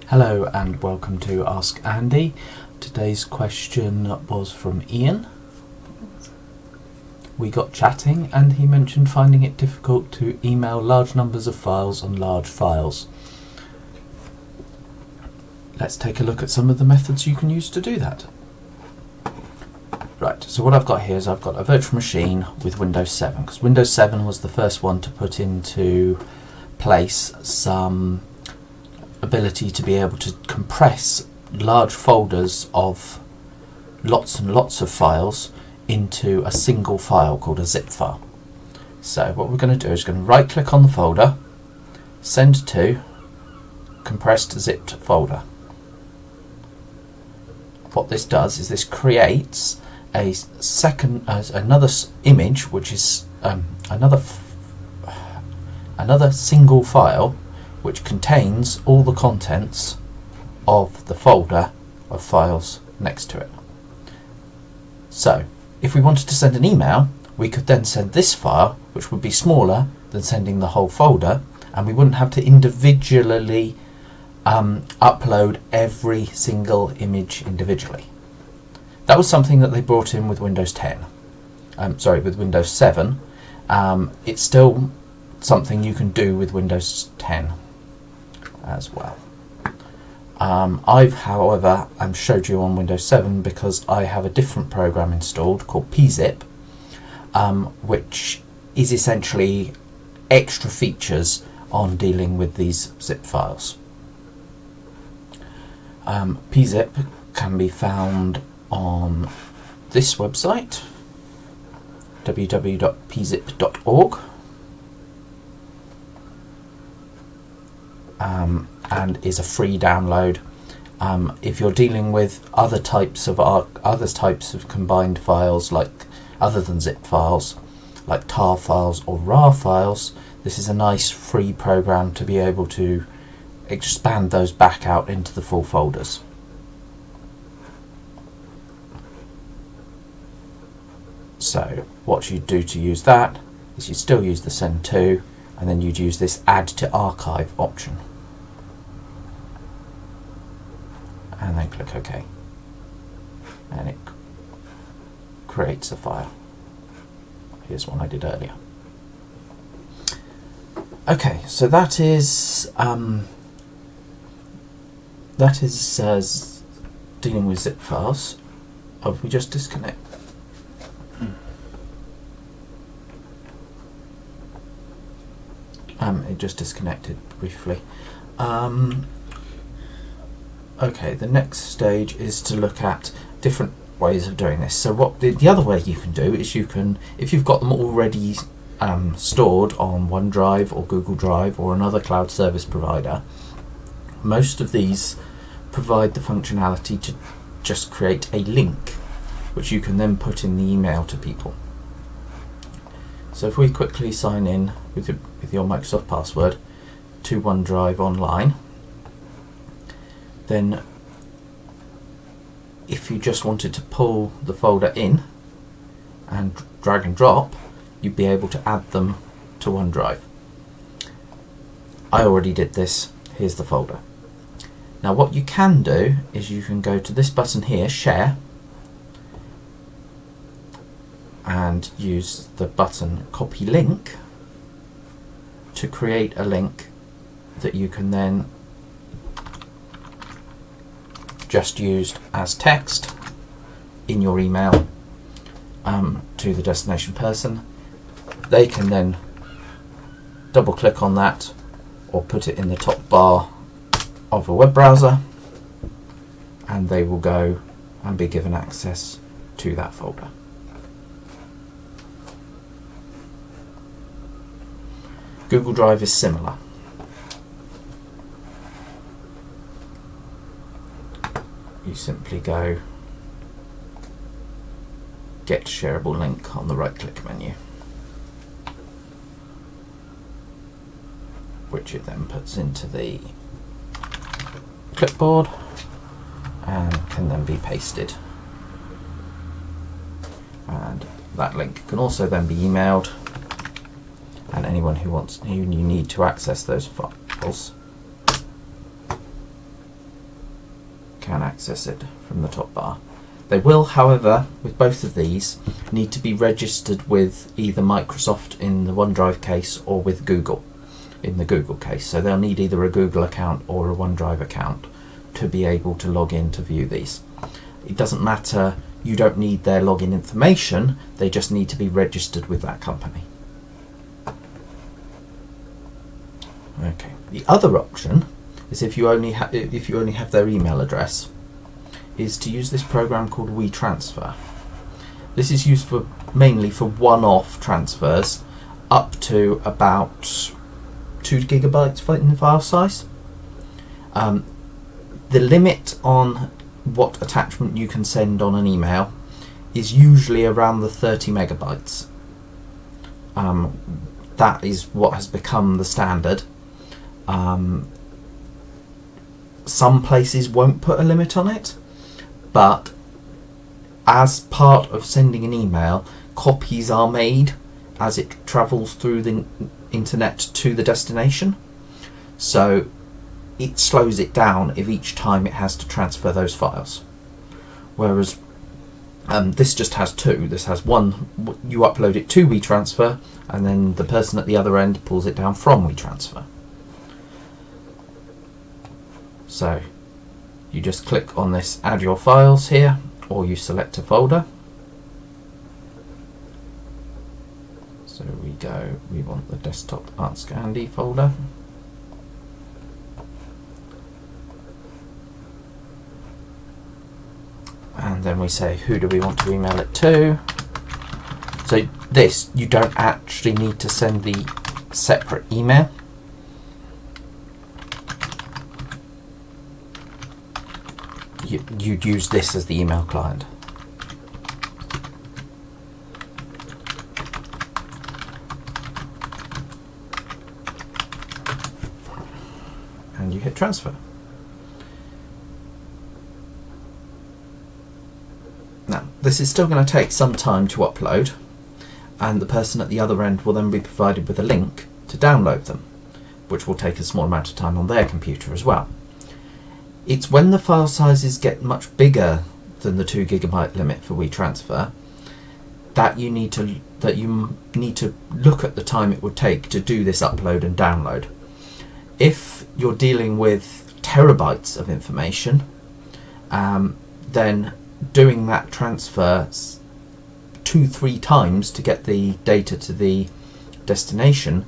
Hello and welcome to Ask Andy. Today's question was from Ian. We got chatting and he mentioned finding it difficult to email large numbers of files on large files. Let's take a look at some of the methods you can use to do that. Right, so what I've got here is I've got a virtual machine with Windows 7, because Windows 7 was the first one to put into place some ability to be able to compress large folders of lots and lots of files into a single file called a zip file. So what we're going to do is going to right click on the folder, send to compressed zipped folder. What this does is this creates a another image, which is another single file which contains all the contents of the folder of files next to it. So if we wanted to send an email, we could then send this file, which would be smaller than sending the whole folder, and we wouldn't have to individually upload every single image individually. That was something that they brought in with Windows 10. With Windows 7. It's still something you can do with Windows 10 as well. I've, however, showed you on Windows 7 because I have a different program installed called pzip, which is essentially extra features on dealing with these zip files. Pzip can be found on this website, www.pzip.org. And is a free download. If you're dealing with other types of combined files, like other than zip files, like tar files or RAR files, this is a nice free program to be able to expand those back out into the full folders. So what you do to use that is you still use the send to, and then you'd use this add to archive option. And then click OK. And it creates a file. Here's one I did earlier. Okay, so that is dealing with zip files. Oh, we just disconnect. It just disconnected briefly. Okay, the next stage is to look at different ways of doing this. So what the other way you can do is you can, if you've got them already stored on OneDrive or Google Drive or another cloud service provider, most of these provide the functionality to just create a link which you can then put in the email to people. So if we quickly sign in with your Microsoft password to OneDrive online, then if you just wanted to pull the folder in and drag and drop, you'd be able to add them to OneDrive. I already did this. Here's the folder. Now what you can do is you can go to this button here, Share, and use the button Copy Link to create a link that you can then just use as text in your email to the destination person. They can then double click on that or put it in the top bar of a web browser, and they will go and be given access to that folder. Google Drive is similar. You simply go Get Shareable Link on the right click menu, which it then puts into the clipboard and can then be pasted. And that link can also then be emailed, and anyone who you need to access those files can access it from the top bar. They will, however, with both of these, need to be registered with either Microsoft in the OneDrive case or with Google in the Google case. So they'll need either a Google account or a OneDrive account to be able to log in to view these. It doesn't matter, you don't need their login information, they just need to be registered with that company. Okay. The other option is if you only have their email address, is to use this program called WeTransfer. This is used mainly for one-off transfers up to about 2 GB in file size. The limit on what attachment you can send on an email is usually around the 30 megabytes. That is what has become the standard. Some places won't put a limit on it, but as part of sending an email, copies are made as it travels through the internet to the destination. So it slows it down if each time it has to transfer those files. Whereas this just has two. This has one, you upload it to WeTransfer, and then the person at the other end pulls it down from WeTransfer. So you just click on this add your files here, or you select a folder. So we want the desktop ArtScanD folder. And then we say who do we want to email it to. So this, you don't actually need to send the separate email. You'd use this as the email client. And you hit transfer. Now, this is still going to take some time to upload, and the person at the other end will then be provided with a link to download them, which will take a small amount of time on their computer as well. It's when the file sizes get much bigger than the 2 GB limit for WeTransfer that you need to look at the time it would take to do this upload and download. If you're dealing with terabytes of information, then doing that transfer 2-3 times to get the data to the destination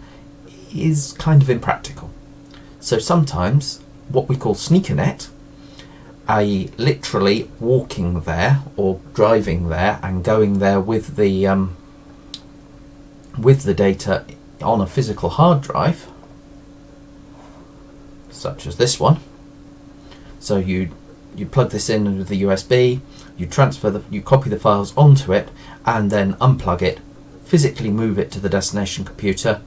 is kind of impractical. So sometimes what we call sneakernet, i.e. literally walking there or driving there and going there with the data on a physical hard drive, such as this one. So you plug this in with the USB, you copy the files onto it, and then unplug it, physically move it to the destination computer.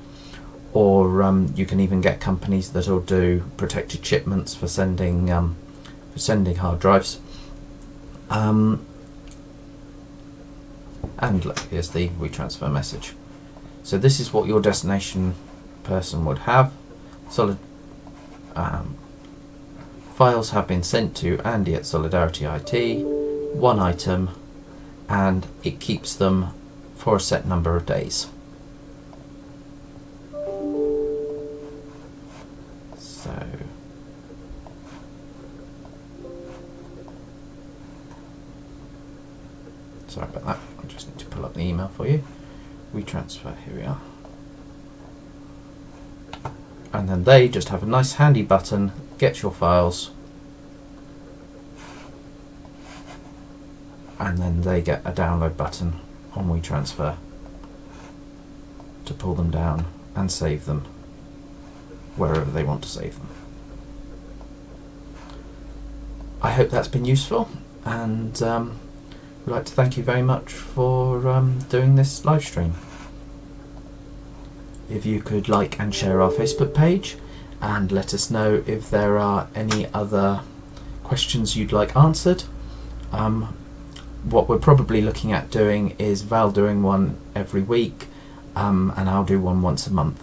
Or you can even get companies that will do protected shipments for sending hard drives. And look, here's the WeTransfer message. So this is what your destination person would have. Solid files have been sent to Andy at Solidarity IT, one item, and it keeps them for a set number of days. Sorry about that, I just need to pull up the email for you. WeTransfer, here we are. And then they just have a nice handy button, get your files, and then they get a download button on WeTransfer to pull them down and save them wherever they want to save them. I hope that's been useful, and I'd like to thank you very much for doing this live stream. If you could like and share our Facebook page, and let us know if there are any other questions you'd like answered. What we're probably looking at doing is Val doing one every week, and I'll do one once a month.